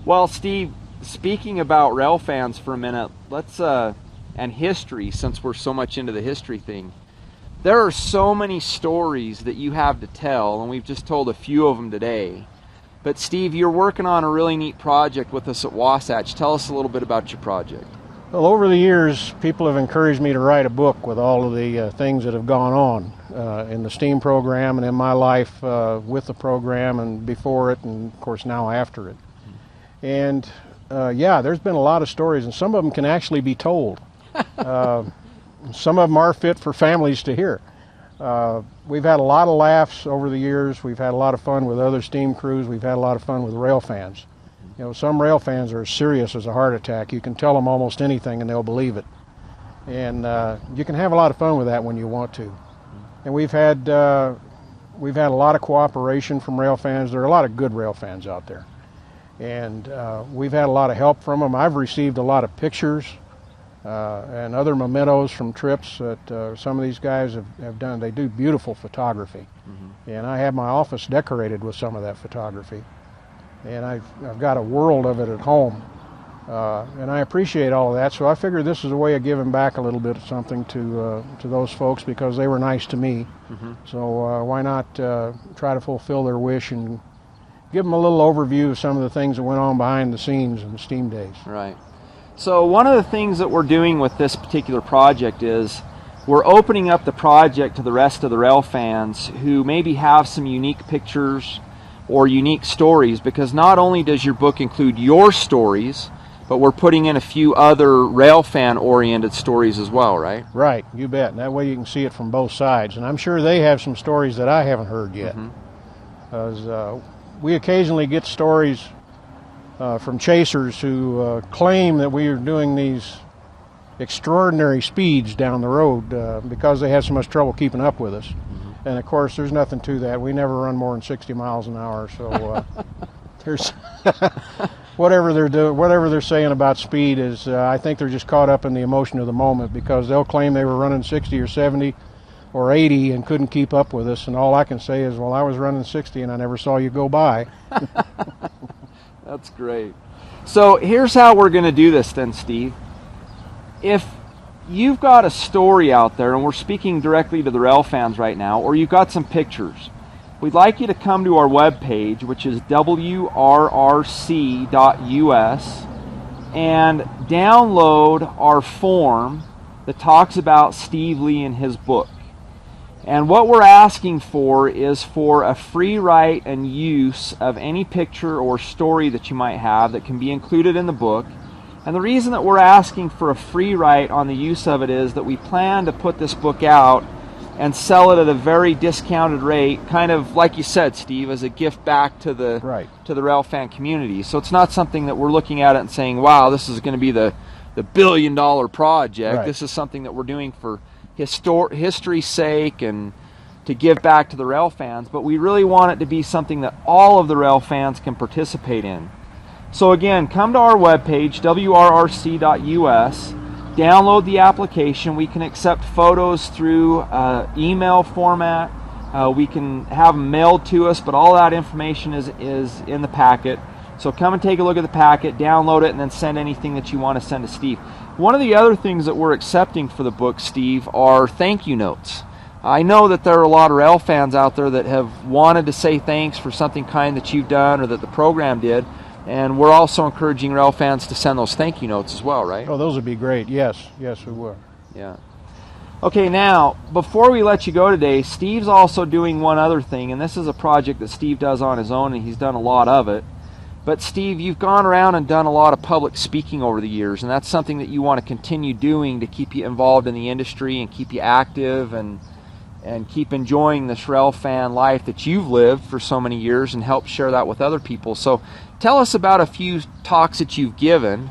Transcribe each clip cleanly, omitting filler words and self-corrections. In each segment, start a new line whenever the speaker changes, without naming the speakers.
Well, Steve, speaking about rail fans for a minute, let's and history, since we're so much into the history thing. There are so many stories that you have to tell, and we've just told a few of them today. But Steve, you're working on a really neat project with us at Wasatch. Tell us a little bit about your project.
Well, over the years, people have encouraged me to write a book with all of the things that have gone on in the STEAM program and in my life with the program and before it, and of course now after it. And yeah, there's been a lot of stories, and some of them can actually be told. Some of them are fit for families to hear. We've had a lot of laughs over the years. We've had a lot of fun with other STEAM crews. We've had a lot of fun with rail fans. You know, some rail fans are as serious as a heart attack. You can tell them almost anything and they'll believe it. And you can have a lot of fun with that when you want to. And we've had a lot of cooperation from rail fans. There are a lot of good rail fans out there. And we've had a lot of help from them. I've received a lot of pictures and other mementos from trips that some of these guys have done. They do beautiful photography. And I have my office decorated with some of that photography. And I've got a world of it at home. And I appreciate all of that, so I figured this is a way of giving back a little bit of something to those folks because they were nice to me. So why not try to fulfill their wish and give them a little overview of some of the things that went on behind the scenes in the STEAM days.
Right. So one of the things that we're doing with this particular project is we're opening up the project to the rest of the rail fans who maybe have some unique pictures or unique stories, because not only does your book include your stories, but we're putting in a few other rail fan oriented stories as well, right?
Right, you bet. And that way you can see it from both sides. And I'm sure they have some stories that I haven't heard yet. Because we occasionally get stories from chasers who claim that we are doing these extraordinary speeds down the road because they have so much trouble keeping up with us. And of course, there's nothing to that. We never run more than 60 miles an hour, so there's whatever they're saying about speed is, I think they're just caught up in the emotion of the moment, because they'll claim they were running 60 or 70 or 80 and couldn't keep up with us, and all I can say is, well, I was running 60 and I never saw you go by.
That's great. So here's how we're going to do this then, Steve. If you've got a story out there, and we're speaking directly to the rail fans right now, or you've got some pictures, we'd like you to come to our webpage, which is WRC.us, and download our form that talks about Steve Lee and his book. And what we're asking for is for a free write and use of any picture or story that you might have that can be included in the book. And the reason that we're asking for a free write on the use of it is that we plan to put this book out and sell it at a very discounted rate, kind of like you said, Steve, as a gift back to the rail fan community. So it's not something that we're looking at it and saying, wow, this is going to be the billion-dollar project.
Right.
This is something that we're doing for history's sake and to give back to the rail fans. But we really want it to be something that all of the rail fans can participate in. So again, come to our webpage, WRRC.us, download the application. We can accept photos through email format. We can have them mailed to us, but all that information is in the packet. So come and take a look at the packet, download it, and then send anything that you want to send to Steve. One of the other things that we're accepting for the book, Steve, are thank you notes. I know that there are a lot of rail fans out there that have wanted to say thanks for something kind that you've done or that the program did. And we're also encouraging rail fans to send those thank you notes as well, right?
Oh, those would be great. Yes, we will.
Yeah. Okay, now, before we let you go today, Steve's also doing one other thing, and this is a project that Steve does on his own, and he's done a lot of it. But Steve, you've gone around and done a lot of public speaking over the years, and that's something that you want to continue doing to keep you involved in the industry and keep you active and keep enjoying this rail fan life that you've lived for so many years and help share that with other people. So tell us about a few talks that you've given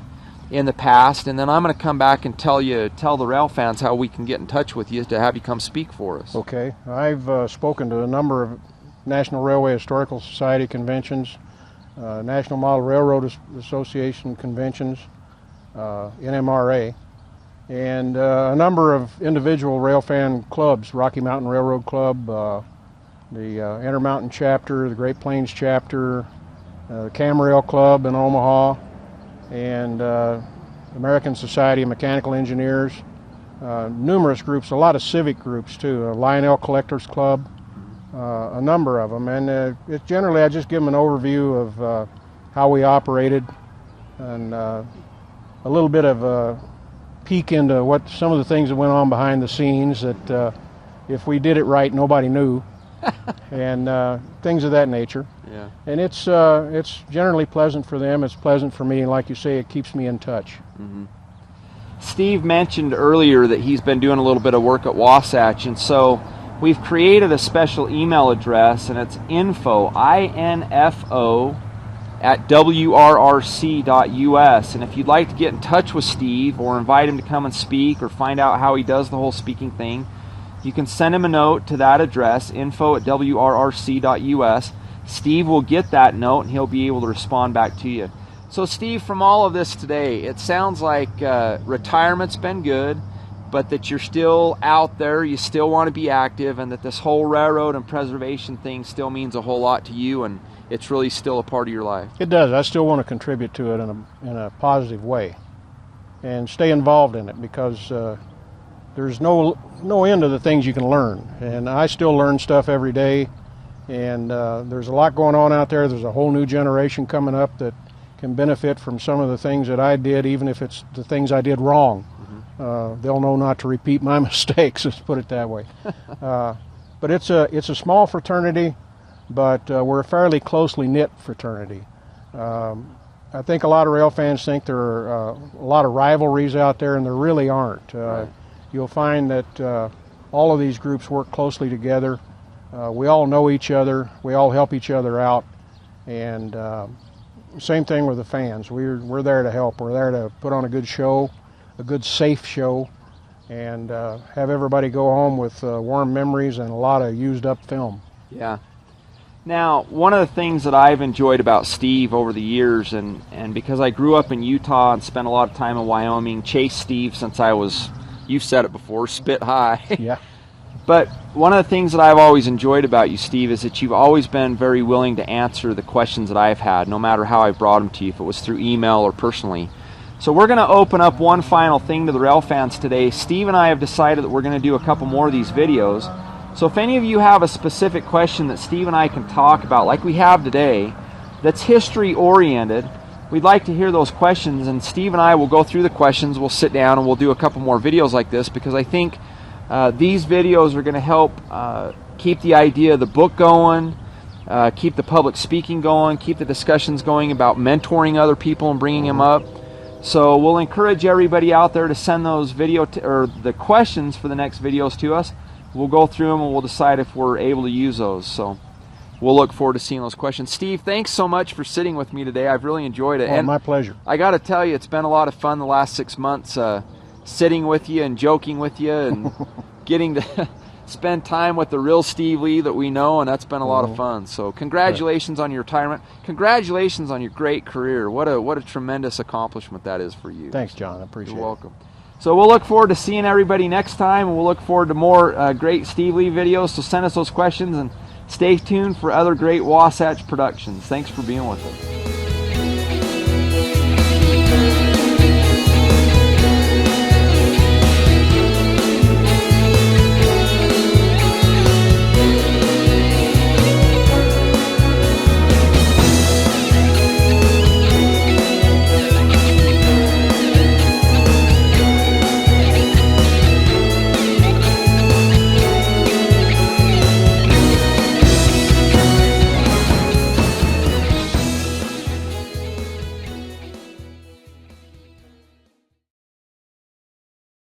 in the past, and then I'm going to come back and tell the rail fans how we can get in touch with you to have you come speak for us.
Okay. I've spoken to a number of National Railway Historical Society conventions, National Model Railroad Association conventions, NMRA, and a number of individual railfan clubs, Rocky Mountain Railroad Club, the Intermountain chapter, the Great Plains chapter, the Camerail Club in Omaha, and American Society of Mechanical Engineers, numerous groups, a lot of civic groups too, Lionel Collectors Club, a number of them. And it's generally, I just give them an overview of how we operated, and a little bit of a peek into what some of the things that went on behind the scenes that if we did it right, nobody knew, and things of that nature.
Yeah.
And it's generally pleasant for them. It's pleasant for me, and like you say, it keeps me in touch.
Mm-hmm. Steve mentioned earlier that he's been doing a little bit of work at Wasatch, and so we've created a special email address, and it's info, I-N-F-O, at WRRC.us. And if you'd like to get in touch with Steve or invite him to come and speak or find out how he does the whole speaking thing, you can send him a note to that address, info at WRRC.us. Steve will get that note and he'll be able to respond back to you. So Steve, from all of this today, it sounds like retirement's been good, but that you're still out there, you still want to be active, and that this whole railroad and preservation thing still means a whole lot to you, and it's really still a part of your life.
It does. I still want to contribute to it in a positive way and stay involved in it, because there's no end to the things you can learn. And I still learn stuff every day, and there's a lot going on out there. There's a whole new generation coming up that can benefit from some of the things that I did, even if it's the things I did wrong. Mm-hmm. They'll know not to repeat my mistakes, let's put it that way. But it's a small fraternity, but we're a fairly closely knit fraternity. I think a lot of rail fans think there are a lot of rivalries out there, and there really aren't.
Right.
You'll find that all of these groups work closely together. We all know each other. We all help each other out. And same thing with the fans. We're there to help. We're there to put on a good show, a good safe show, and have everybody go home with warm memories and a lot of used up film.
Yeah. Now, one of the things that I've enjoyed about Steve over the years, and because I grew up in Utah and spent a lot of time in Wyoming, chased Steve since I was, you've said it before, spit high.
Yeah.
But one of the things that I've always enjoyed about you, Steve, is that you've always been very willing to answer the questions that I've had, no matter how I've brought them to you, if it was through email or personally. So we're going to open up one final thing to the rail fans today. Steve and I have decided that we're going to do a couple more of these videos. So if any of you have a specific question that Steve and I can talk about, like we have today, that's history oriented, we'd like to hear those questions, and Steve and I will go through the questions. We'll sit down and we'll do a couple more videos like this, because I think these videos are going to help keep the idea of the book going, keep the public speaking going, keep the discussions going about mentoring other people and bringing them up. So we'll encourage everybody out there to send those or the questions for the next videos to us. We'll go through them and we'll decide if we're able to use those. So we'll look forward to seeing those questions. Steve, thanks so much for sitting with me today. I've really enjoyed it.
Oh, and my pleasure.
I got to tell you, it's been a lot of fun the last 6 months sitting with you and joking with you and getting to spend time with the real Steve Lee that we know, and that's been a lot of fun. So congratulations on your retirement. Congratulations on your great career. What a tremendous accomplishment that is for you.
Thanks, John. I appreciate it.
You're welcome. So we'll look forward to seeing everybody next time, and we'll look forward to more great Steve Lee videos. So send us those questions and stay tuned for other great Wasatch productions. Thanks for being with us.